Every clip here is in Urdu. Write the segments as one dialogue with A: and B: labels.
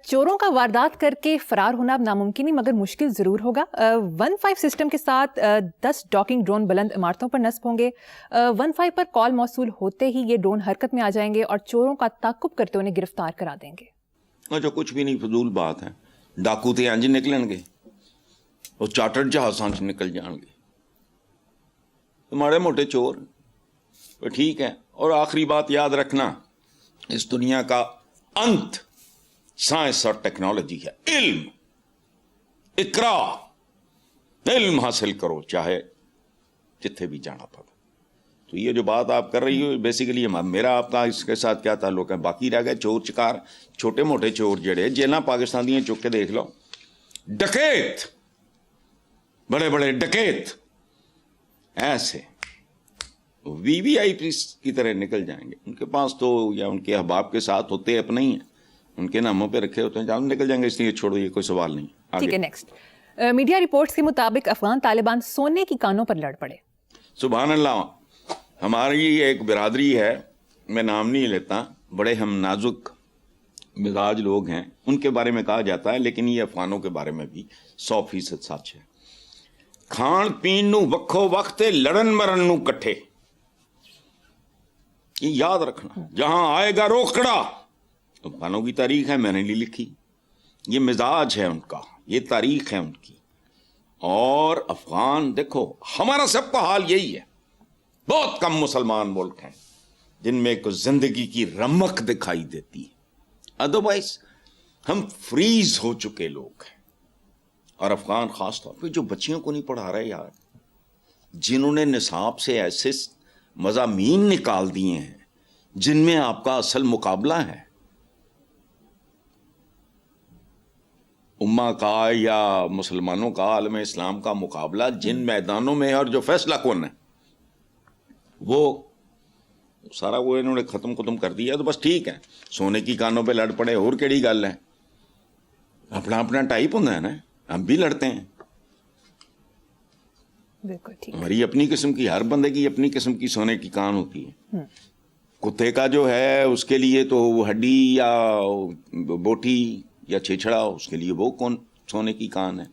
A: چوروں کا واردات کر کے فرار ہونا اب ناممکن ہی مگر مشکل ضرور ہوگا۔ 15 سسٹم کے ساتھ 10 ڈاکنگ ڈرون بلند عمارتوں پر نصب ہوں گے۔ 15 پر کال موصول ہوتے ہی یہ ڈرون حرکت میں آ جائیں گے اور چوروں کا تعاقب کرتے انہیں گرفتار کرا دیں گے۔
B: جو کچھ بھی نہیں، فضول بات ہے۔ ڈاکو تے انج نکلن گے اور چارٹرڈ جہازاں چ نکل جان گے، ماڑے موٹے چور ٹھیک ہے۔ اور آخری بات یاد رکھنا، اس دنیا کا انت سائنس اور ٹیکنالوجی ہے۔ علم، اقرا، علم حاصل کرو چاہے جتھے بھی جانا پڑے۔ تو یہ جو بات آپ کر رہی ہو بیسیکلی میرا آپ کا اس کے ساتھ کیا تعلق ہے؟ باقی رہ گئے چور چکار، چھوٹے موٹے چور جڑے جیلاں پاکستان دیاں چک کے دیکھ لو، ڈکیت، بڑے بڑے ڈکیت ایسے وی وی آئی پی کی طرح نکل جائیں گے۔ ان کے پاس تو یا ان کے احباب کے ساتھ ہوتے اپنے ہی ہیں، ان کے ناموں پہ رکھے ہوتے ہیں، جان نکل جائیں گے، اس لیے چھوڑو، یہ کوئی سوال نہیں۔
A: ٹھیک ہے، نیکسٹ۔ میڈیا رپورٹس کے مطابق افغان طالبان سونے کی کانوں پر لڑ پڑے۔
B: سبحان اللہ۔ ہماری ایک برادری ہے، میں نام نہیں لیتا، بڑے ہم نازک مزاج لوگ ہیں، ان کے بارے میں کہا جاتا ہے، لیکن یہ افغانوں کے بارے میں بھی 100% سچ ہے۔ کھان پین نو وکھو وقت لڑن مرن نو کٹھے، یہ یاد رکھنا۔ جہاں آئے گا روکڑا، افغانوں کی تاریخ ہے، میں نے نہیں لکھی، یہ مزاج ہے ان کا، یہ تاریخ ہے ان کی۔ اور افغان دیکھو، ہمارا سب کا حال یہی ہے، بہت کم مسلمان ملک ہیں جن میں کو زندگی کی رمق دکھائی دیتی ہے، ادروائز ہم فریز ہو چکے لوگ ہیں۔ اور افغان خاص طور پہ جو بچیوں کو نہیں پڑھا رہے یار، جنہوں نے نصاب سے ایسے مضامین نکال دیے ہیں جن میں آپ کا اصل مقابلہ ہے امہ کا یا مسلمانوں کا، عالم اسلام کا مقابلہ جن میدانوں میں ہے، اور جو فیصلہ کون ہے وہ سارا وہ انہوں نے ختم کر دیا۔ تو بس ٹھیک ہے، سونے کی کانوں پہ لڑ پڑے، اور کیڑی گل ہے، اپنا اپنا ٹائپ ہوتا ہے نا، ہم بھی لڑتے ہیں، ہماری اپنی قسم کی، ہر بندے کی اپنی قسم کی سونے کی کان ہوتی ہے۔ کتے کا جو ہے اس کے لیے تو وہ ہڈی یا بوٹی یا چھچڑا، اس کے لیے وہ کون سونے کی کان ہے۔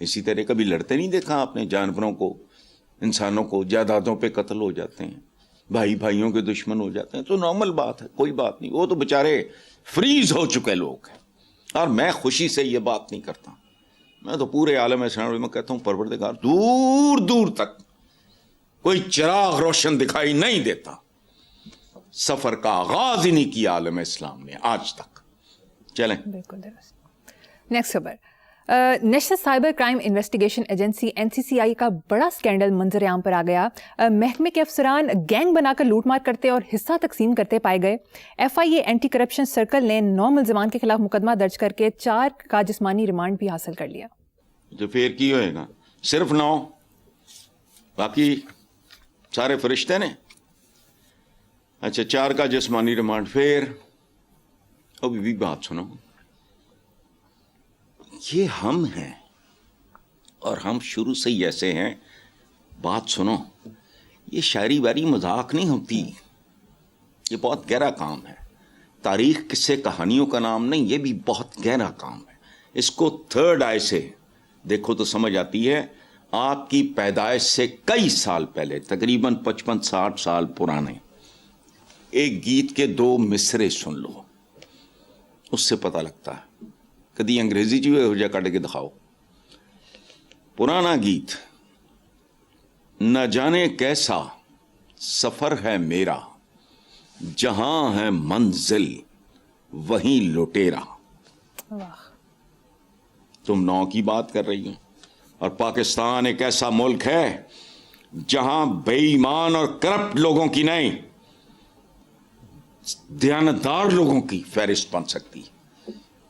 B: اسی طرح کبھی لڑتے نہیں دیکھا آپ نے؟ جانوروں کو، انسانوں کو، جائیدادوں پہ قتل ہو جاتے ہیں، بھائی بھائیوں کے دشمن ہو جاتے ہیں، تو نارمل بات ہے، کوئی بات نہیں۔ وہ تو بےچارے فریز ہو چکے لوگ ہیں، اور میں خوشی سے یہ بات نہیں کرتا، میں تو پورے عالم اسلام میں کہتا ہوں پروردگار دور دور تک کوئی چراغ روشن دکھائی نہیں دیتا۔ سفر کا آغاز ہی نہیں کیا عالم اسلام نے آج تک۔ چلیں
A: بالکل درست۔ نیکسٹ خبر، national cyber crime investigation agency NCCI کا بڑا سکینڈل منظر عام پر آ گیا۔ محکمے کے افسران گینگ بنا کر لوٹ مار کرتے اور حصہ تقسیم کرتے پائے گئے۔ FIA اینٹی کرپشن سرکل نے 9 ملزمان کے خلاف مقدمہ درج کر کے 4 کا جسمانی ریمانڈ بھی حاصل کر لیا۔
B: جو پھر کی ہوئے گا صرف 9، باقی سارے فرشتے نے؟ اچھا، 4 کا جسمانی ریمانڈ۔ پھر ابھی بھی بات سنو، یہ ہم ہیں اور ہم شروع سے ہی ایسے ہیں۔ بات سنو، یہ شاعری واری مذاق نہیں ہوتی، یہ بہت گہرا کام ہے۔ تاریخ قصے کہانیوں کا نام نہیں، یہ بھی بہت گہرا کام ہے۔ اس کو تھرڈ آئی سے دیکھو تو سمجھ آتی ہے۔ آپ کی پیدائش سے کئی سال پہلے، تقریباً 55-60 سال پرانے ایک گیت کے 2 مصرے سن لو، اس سے پتہ لگتا ہے۔ کدی انگریزی چ ہو جا کٹ کے دکھاؤ، پرانا گیت۔ نہ جانے کیسا سفر ہے میرا، جہاں ہے منزل وہیں لٹیرا۔ تم 9 کی بات کر رہی ہو، اور پاکستان ایک ایسا ملک ہے جہاں بے ایمان اور کرپٹ لوگوں کی نہیں، دیانتدار لوگوں کی فہرست بن سکتی،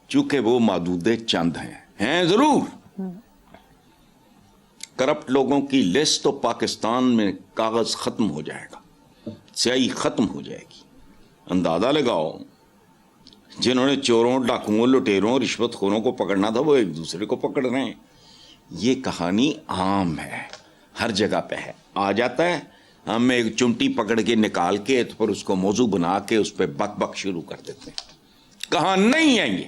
B: چونکہ وہ معدود چند ہیں ضرور۔ کرپٹ لوگوں کی لسٹ تو پاکستان میں کاغذ ختم ہو جائے گا، سیاہی ختم ہو جائے گی۔ اندازہ لگاؤ، جنہوں نے چوروں، ڈاکوؤں، لٹیروں، رشوت خوروں کو پکڑنا تھا وہ ایک دوسرے کو پکڑ رہے ہیں۔ یہ کہانی عام ہے، ہر جگہ پہ ہے، آ جاتا ہے، ہم ایک چمٹی پکڑ کے نکال کے تو پھر اس کو موضوع بنا کے اس پہ بک بک شروع کر دیتے ہیں۔ کہاں نہیں ہے یہ،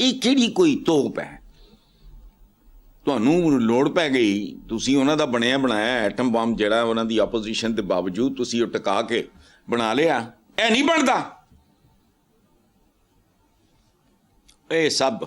B: ਇਹ ਕਿਹੜੀ ਕੋਈ ਤੋਪ ਹੈ? ਤੁਹਾਨੂੰ ਲੋੜ ਪੈ ਗਈ, ਤੁਸੀਂ ਉਹਨਾਂ ਦਾ ਬਣਿਆ ਬਣਾਇਆ ਐਟਮ ਬੰਬ ਜਿਹੜਾ ਉਹਨਾਂ ਦੀ ਆਪੋਜੀਸ਼ਨ ਦੇ ਬਾਵਜੂਦ ਤੁਸੀਂ ਉਹ ਟਿਕਾ ਕੇ ਬਣਾ ਲਿਆ, ਇਹ ਨਹੀਂ ਬਣਦਾ। ਇਹ ਸਭ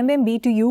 A: MMBTU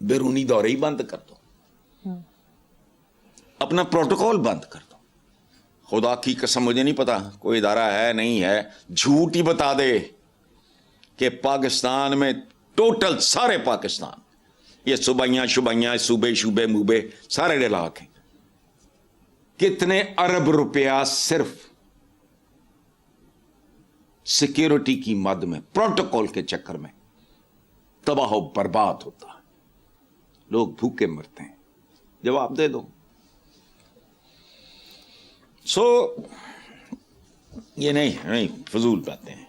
B: بیرونی دورے ہی بند کر دو, اپنا پروٹوکول بند کر دو. خدا کی قسم مجھے نہیں پتا کوئی ادارہ ہے نہیں ہے, جھوٹ ہی بتا دے کہ پاکستان میں ٹوٹل سارے پاکستان یہ صوبیاں شبیاں صوبے شوبے موبے سارے علاقے کتنے ارب روپیہ صرف سیکیورٹی کی مد میں پروٹوکول کے چکر میں تباہ و برباد ہوتا ہے, لوگ بھوکے مرتے ہیں. جواب دے دو. سو یہ نہیں فضول باتیں ہیں.